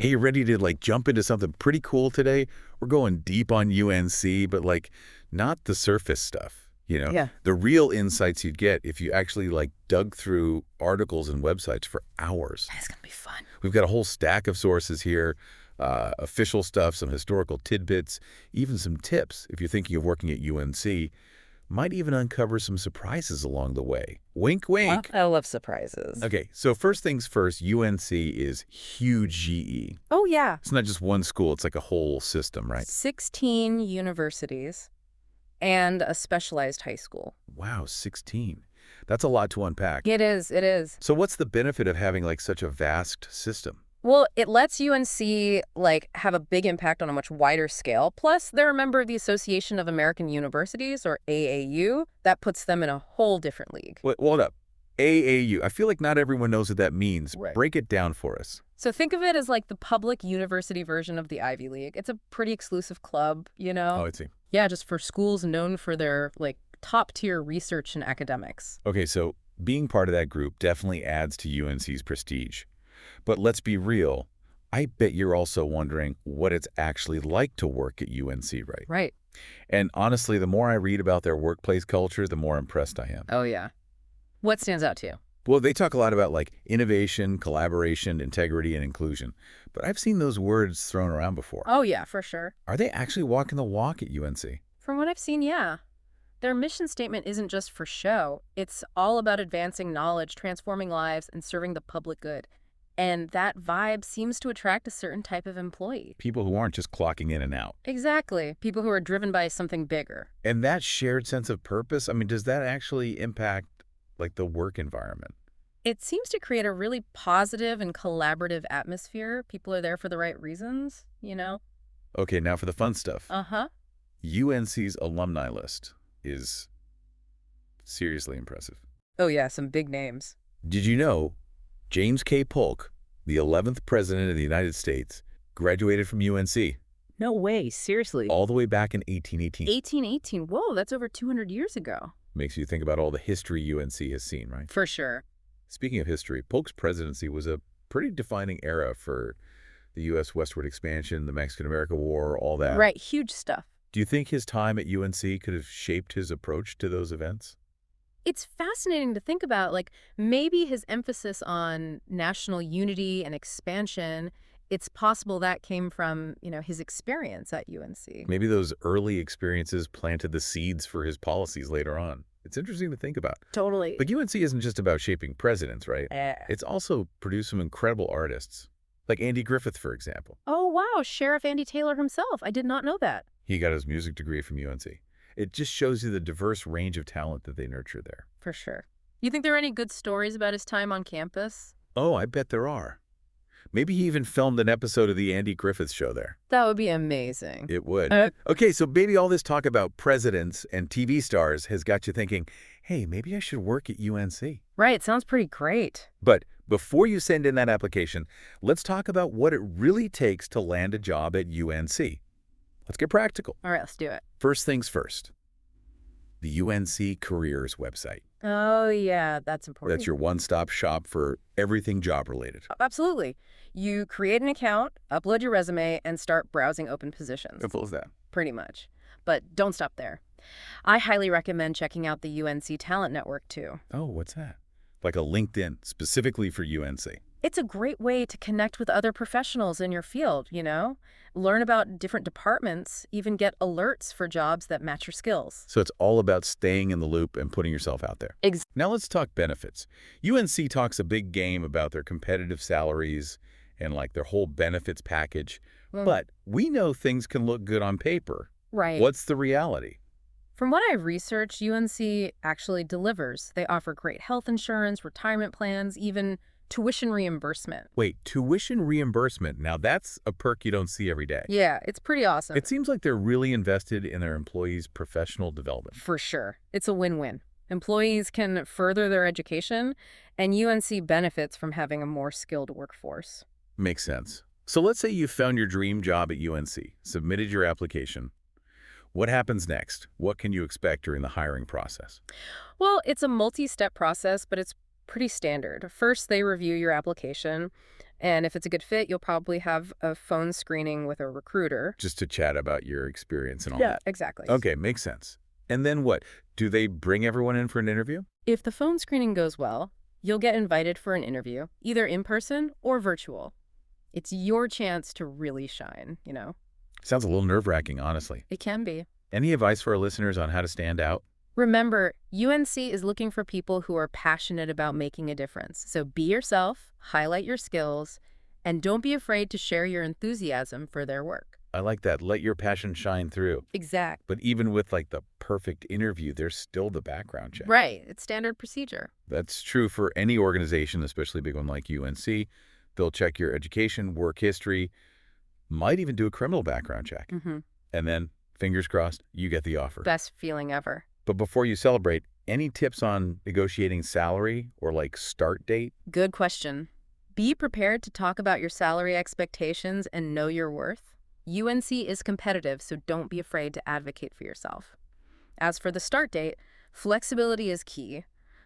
Hey, you ready to jump into something pretty cool today? We're going deep on UNC, but not the surface stuff, Yeah. The real insights you'd get if you actually dug through articles and websites for hours. That's going to be fun. We've got a whole stack of sources here, official stuff, some historical tidbits, even some tips if you're thinking of working at UNC. Might even uncover some surprises along the way. Wink, wink. I love surprises. Okay, so first things first, UNC is huge GE. Oh, yeah. It's not just one school, it's like a whole system, right? 16 universities and a specialized high school. Wow, 16. That's a lot to unpack. It is. It is. So what's the benefit of having such a vast system? Well, it lets UNC have a big impact on a much wider scale. Plus, they're a member of the Association of American Universities, or AAU. That puts them in a whole different league. Wait, hold up. AAU. I feel like not everyone knows what that means. Right. Break it down for us. So think of it as the public university version of the Ivy League. It's a pretty exclusive club, Oh, I see. Yeah, just for schools known for their top-tier research and academics. Okay, so being part of that group definitely adds to UNC's prestige. But let's be real. I bet you're also wondering what it's actually like to work at UNC, right? Right. And honestly, the more I read about their workplace culture, the more impressed I am. Oh, yeah. What stands out to you? Well, they talk a lot about innovation, collaboration, integrity, and inclusion. But I've seen those words thrown around before. Oh, yeah, for sure. Are they actually walking the walk at UNC? From what I've seen, yeah. Their mission statement isn't just for show. It's all about advancing knowledge, transforming lives, and serving the public good. And that vibe seems to attract a certain type of employee. People who aren't just clocking in and out. Exactly. People who are driven by something bigger. And that shared sense of purpose, does that actually impact the work environment? It seems to create a really positive and collaborative atmosphere. People are there for the right reasons. Okay, now for the fun stuff. Uh-huh. UNC's alumni list is seriously impressive. Oh, yeah, some big names. Did you know James K. Polk, the 11th president of the United States, graduated from UNC No way, seriously. all the way back in 1818? 1818, whoa, that's over 200 years ago. Makes you think about all the history UNC has seen, right? For sure. Speaking of history, Polk's presidency was a pretty defining era for the U.S. westward expansion, the Mexican-American War, all that. Right, huge stuff. Do you think his time at UNC could have shaped his approach to those events? It's fascinating to think about, maybe his emphasis on national unity and expansion, it's possible that came from, his experience at UNC. Maybe those early experiences planted the seeds for his policies later on. It's interesting to think about. Totally. But UNC isn't just about shaping presidents, right? Eh. It's also produced some incredible artists, like Andy Griffith, for example. Oh, wow, Sheriff Andy Taylor himself. I did not know that. He got his music degree from UNC. It just shows you the diverse range of talent that they nurture there. For sure. You think there are any good stories about his time on campus? Oh, I bet there are. Maybe he even filmed an episode of the Andy Griffith Show there. That would be amazing. It would. Okay, so maybe all this talk about presidents and TV stars has got you thinking, hey, maybe I should work at UNC. Right, sounds pretty great. But before you send in that application, let's talk about what it really takes to land a job at UNC. Let's get practical. All right, let's do it. First things first, the UNC Careers website. Oh, yeah, that's important. That's your one-stop shop for everything job-related. Absolutely. You create an account, upload your resume, and start browsing open positions. Simple as that. Pretty much. But don't stop there. I highly recommend checking out the UNC Talent Network, too. Oh, what's that? Like a LinkedIn, specifically for UNC. It's a great way to connect with other professionals in your field, Learn about different departments, even get alerts for jobs that match your skills. So it's all about staying in the loop and putting yourself out there. Now let's talk benefits. UNC talks a big game about their competitive salaries and their whole benefits package. But we know things can look good on paper. Right. What's the reality? From what I've researched, UNC actually delivers. They offer great health insurance, retirement plans, even tuition reimbursement. Wait, tuition reimbursement. Now that's a perk you don't see every day. Yeah, it's pretty awesome. It seems like they're really invested in their employees' professional development. For sure. It's a win-win. Employees can further their education, and UNC benefits from having a more skilled workforce. Makes sense. So let's say you found your dream job at UNC, submitted your application. What happens next? What can you expect during the hiring process? Well, it's a multi-step process, but it's pretty standard. First, they review your application. And if it's a good fit, you'll probably have a phone screening with a recruiter. Just to chat about your experience and all Yeah, that. exactly. Okay, makes sense. And then what? Do they bring everyone in for an interview? If the phone screening goes well, you'll get invited for an interview, either in person or virtual. It's your chance to really shine, you know? Sounds a little nerve-wracking, honestly. It can be. Any advice for our listeners on how to stand out? Remember, UNC is looking for people who are passionate about making a difference. So be yourself, highlight your skills, and don't be afraid to share your enthusiasm for their work. I like that. Let your passion shine through. Exact. But even with like the perfect interview, there's still the background check. Right. It's standard procedure. That's true for any organization, especially a big one like UNC. They'll check your education, work history, might even do a criminal background check. And then, fingers crossed, you get the offer. Best feeling ever. But before you celebrate, any tips on negotiating salary or like start date? Good question. Be prepared to talk about your salary expectations and know your worth. UNC is competitive, so don't be afraid to advocate for yourself. As for the start date, flexibility is key,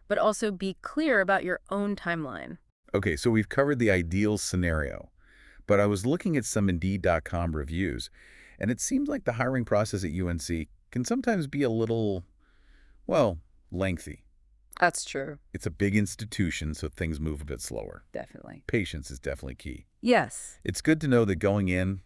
but also be clear about your own timeline. Okay, so we've covered the ideal scenario, but I was looking at some Indeed.com reviews, and it seems like the hiring process at UNC can sometimes be a little, well, lengthy. That's true. It's a big institution, so things move a bit slower. Definitely. Patience is definitely key. Yes. It's good to know that going in,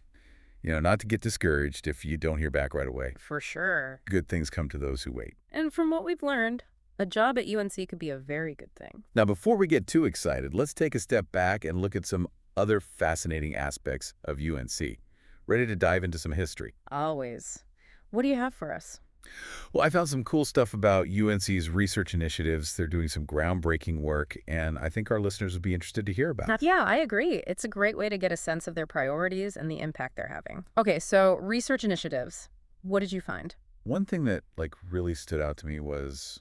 not to get discouraged if you don't hear back right away. For sure. Good things come to those who wait. And from what we've learned, a job at UNC could be a very good thing. Now, before we get too excited, let's take a step back and look at some other fascinating aspects of UNC. Ready to dive into some history? Always. What do you have for us? Well, I found some cool stuff about UNC's research initiatives. They're doing some groundbreaking work, and I think our listeners would be interested to hear about. Yeah, I agree. It's a great way to get a sense of their priorities and the impact they're having. Okay, so research initiatives. What did you find? One thing that really stood out to me was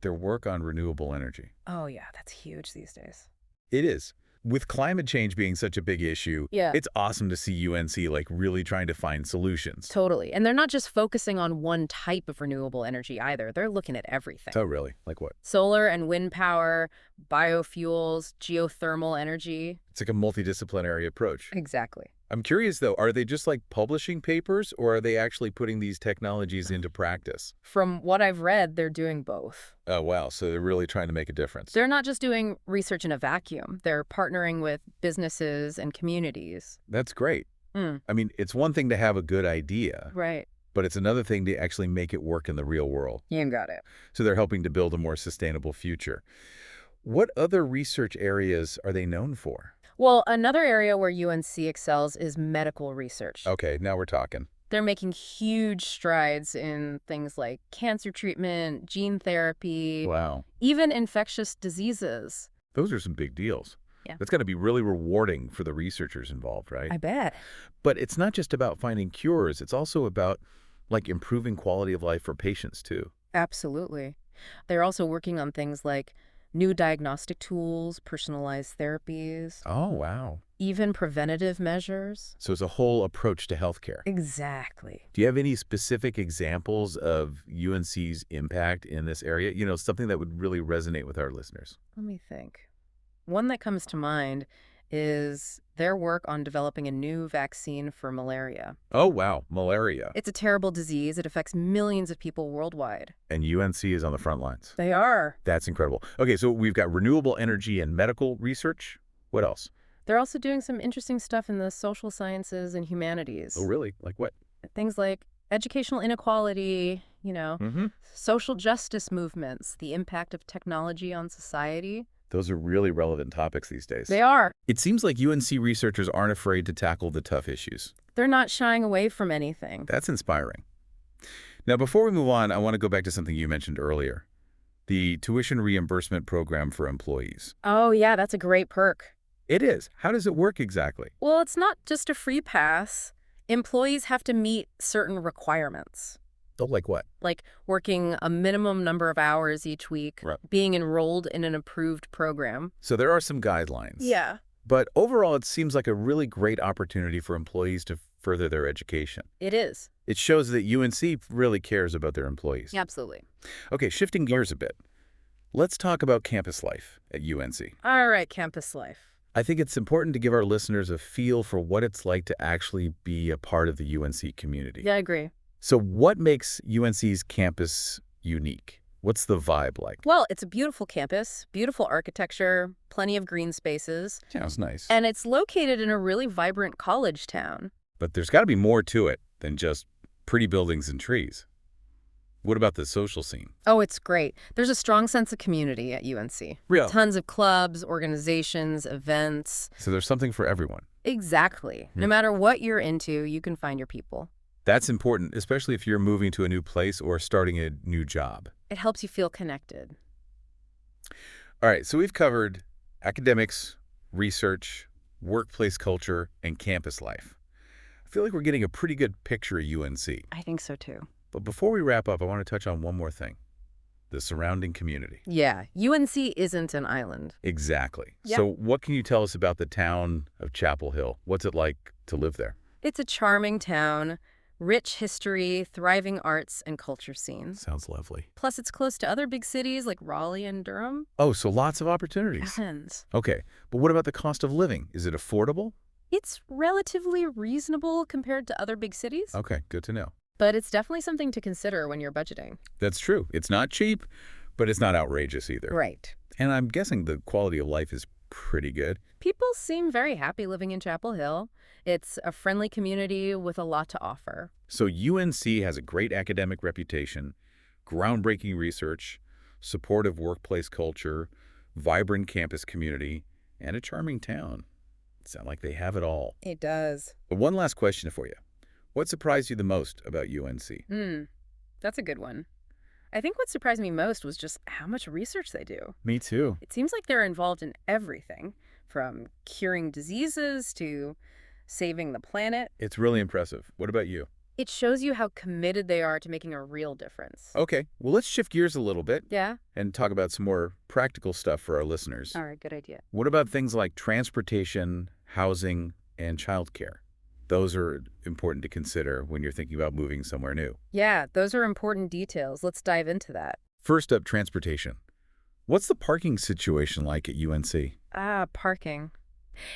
their work on renewable energy. Oh, yeah, that's huge these days. It is. With climate change being such a big issue, it's awesome to see UNC really trying to find solutions. Totally. And they're not just focusing on one type of renewable energy either. They're looking at everything. Oh, really? Like what? Solar and wind power, biofuels, geothermal energy. It's like a multidisciplinary approach. Exactly. I'm curious, though, are they just publishing papers, or are they actually putting these technologies into practice? From what I've read, they're doing both. Oh, wow. So they're really trying to make a difference. They're not just doing research in a vacuum. They're partnering with businesses and communities. That's great. I mean, it's one thing to have a good idea. Right. But it's another thing to actually make it work in the real world. You got it. So they're helping to build a more sustainable future. What other research areas are they known for? Well, another area where UNC excels is medical research. Okay, now we're talking. They're making huge strides in things like cancer treatment, gene therapy, even infectious diseases. Those are some big deals. Yeah. That's got to be really rewarding for the researchers involved, right? I bet. But it's not just about finding cures. It's also about, improving quality of life for patients, too. Absolutely. They're also working on things like new diagnostic tools, personalized therapies. Oh, wow. Even preventative measures. So it's a whole approach to healthcare. Exactly. Do you have any specific examples of UNC's impact in this area? Something that would really resonate with our listeners. Let me think. One that comes to mind is their work on developing a new vaccine for malaria. Oh, wow. Malaria. It's a terrible disease. It affects millions of people worldwide. And UNC is on the front lines. They are. That's incredible. Okay, so we've got renewable energy and medical research. What else? They're also doing some interesting stuff in the social sciences and humanities. Oh, really? Like what? Things like educational inequality, social justice movements, the impact of technology on society. Those are really relevant topics these days. They are. It seems like UNC researchers aren't afraid to tackle the tough issues. They're not shying away from anything. That's inspiring. Now, before we move on, I want to go back to something you mentioned earlier, the tuition reimbursement program for employees. Oh, yeah, that's a great perk. It is. How does it work exactly? Well, it's not just a free pass. Employees have to meet certain requirements. Oh, like what? Like working a minimum number of hours each week, being enrolled in an approved program. So there are some guidelines. Yeah. But overall, it seems like a really great opportunity for employees to further their education. It is. It shows that UNC really cares about their employees. Absolutely. Okay, shifting gears a bit. Let's talk about campus life at UNC. All right, campus life. I think it's important to give our listeners a feel for what it's like to actually be a part of the UNC community. Yeah, I agree. So what makes UNC's campus unique? What's the vibe like? Well, it's a beautiful campus, beautiful architecture, plenty of green spaces, Sounds nice. and it's located in a really vibrant college town. But there's got to be more to it than just pretty buildings and trees. What about the social scene? Oh, it's great. There's a strong sense of community at UNC. Real. Tons of clubs, organizations, events. So there's something for everyone. Exactly. No matter what you're into, you can find your people. That's important, especially if you're moving to a new place or starting a new job. It helps you feel connected. All right, so we've covered academics, research, workplace culture, and campus life. I feel like we're getting a pretty good picture of UNC. I think so too. But before we wrap up, I want to touch on one more thing. The surrounding community. Yeah, UNC isn't an island. Exactly. Yep. So what can you tell us about the town of Chapel Hill? What's it like to live there? It's a charming town, rich history, thriving arts and culture scenes. Sounds lovely. Plus, it's close to other big cities like Raleigh and Durham. Oh, so lots of opportunities. Tons. Okay, but what about the cost of living? Is it affordable? It's relatively reasonable compared to other big cities, Okay, good to know. but it's definitely something to consider when you're budgeting. That's true. It's not cheap, but it's not outrageous either. Right. And I'm guessing the quality of life is pretty good. People seem very happy living in Chapel Hill. It's a friendly community with a lot to offer. So UNC has a great academic reputation, groundbreaking research, supportive workplace culture, vibrant campus community, and a charming town. Sound like they have it all. It does. But one last question for you. What surprised you the most about UNC? That's a good one. I think what surprised me most was just how much research they do. Me too. It seems like they're involved in everything, from curing diseases to saving the planet. It's really impressive. What about you? It shows you how committed they are to making a real difference. Okay, well, let's shift gears a little bit Yeah? and talk about some more practical stuff for our listeners. All right, good idea. What about things like transportation, housing, and childcare? Those are important to consider when you're thinking about moving somewhere new. Yeah, those are important details. Let's dive into that. First up, transportation. What's the parking situation like at UNC? Parking.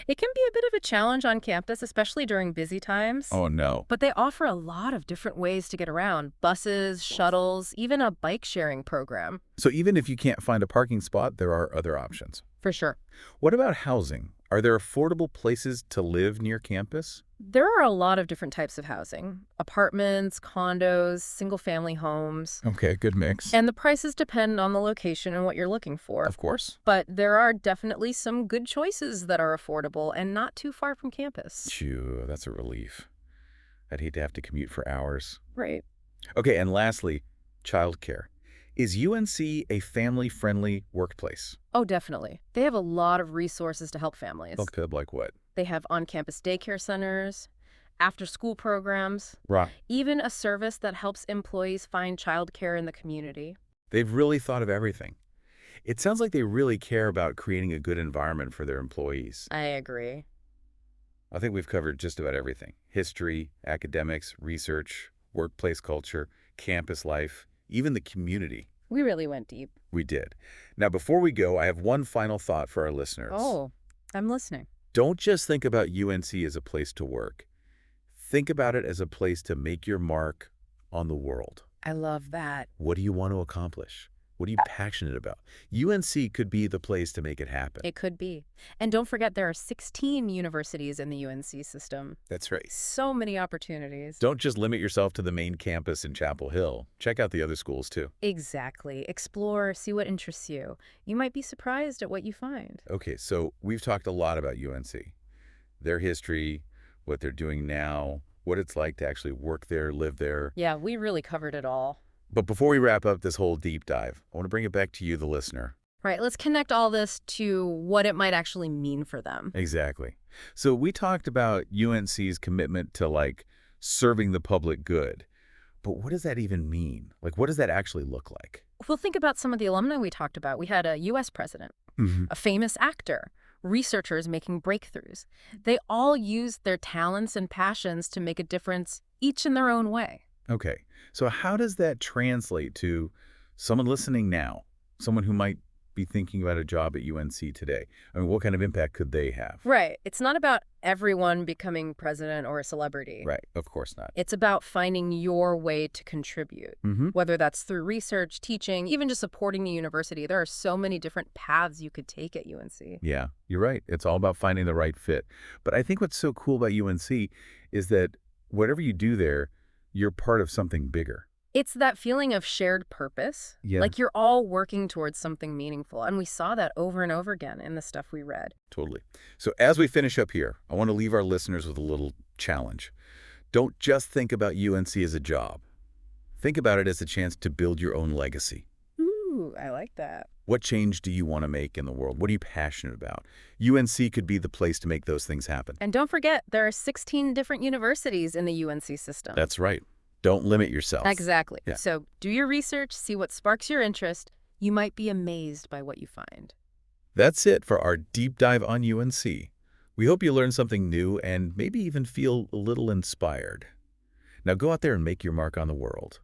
It can be a bit of a challenge on campus, especially during busy times. Oh, no. But they offer a lot of different ways to get around. Buses, shuttles, even a bike sharing program. So even if you can't find a parking spot, there are other options. For sure. What about housing? Are there affordable places to live near campus? There are a lot of different types of housing. Apartments, condos, single-family homes. Okay, good mix. And the prices depend on the location and what you're looking for. Of course. But there are definitely some good choices that are affordable and not too far from campus. Phew, that's a relief. I'd hate to have to commute for hours. Right. Okay, and lastly, childcare. Is UNC a family-friendly workplace? Oh, definitely. They have a lot of resources to help families. Okay, like what? They have on-campus daycare centers, after-school programs, Right. even a service that helps employees find childcare in the community. They've really thought of everything. It sounds like they really care about creating a good environment for their employees. I agree. I think we've covered just about everything. History, academics, research, workplace culture, campus life, even the community. We really went deep. We did. Now, before we go, I have one final thought for our listeners. Oh, I'm listening. Don't just think about UNC as a place to work. Think about it as a place to make your mark on the world. I love that. What do you want to accomplish? What are you passionate about? UNC could be the place to make it happen. It could be. And don't forget, there are 16 universities in the UNC system. That's right. So many opportunities. Don't just limit yourself to the main campus in Chapel Hill. Check out the other schools, too. Exactly. Explore, see what interests you. You might be surprised at what you find. Okay, so we've talked a lot about UNC, their history, what they're doing now, what it's like to actually work there, live there. Yeah, we really covered it all. But before we wrap up this whole deep dive, I want to bring it back to you, the listener. Right, let's connect all this to what it might actually mean for them. Exactly. So we talked about UNC's commitment to, like, serving the public good. But what does that even mean? Like, what does that actually look like? Well, think about some of the alumni we talked about. We had a U.S. president, a famous actor, researchers making breakthroughs. They all used their talents and passions to make a difference, each in their own way. Okay, so how does that translate to someone listening now, someone who might be thinking about a job at UNC today? I mean, what kind of impact could they have? Right. It's not about everyone becoming president or a celebrity. Right. Of course not. It's about finding your way to contribute, whether that's through research, teaching, even just supporting the university. There are so many different paths you could take at UNC. Yeah, you're right. It's all about finding the right fit. But I think what's so cool about UNC is that whatever you do there, you're part of something bigger. It's that feeling of shared purpose, Yeah. like you're all working towards something meaningful. And we saw that over and over again in the stuff we read. Totally. So as we finish up here, I want to leave our listeners with a little challenge. Don't just think about UNC as a job. Think about it as a chance to build your own legacy. Ooh, I like that. What change do you want to make in the world? What are you passionate about? UNC could be the place to make those things happen. And don't forget, there are 16 different universities in the UNC system. That's right. Don't limit yourself. Exactly. Yeah. So do your research, see what sparks your interest. You might be amazed by what you find. That's it for our deep dive on UNC. We hope you learned something new and maybe even feel a little inspired. Now go out there and make your mark on the world.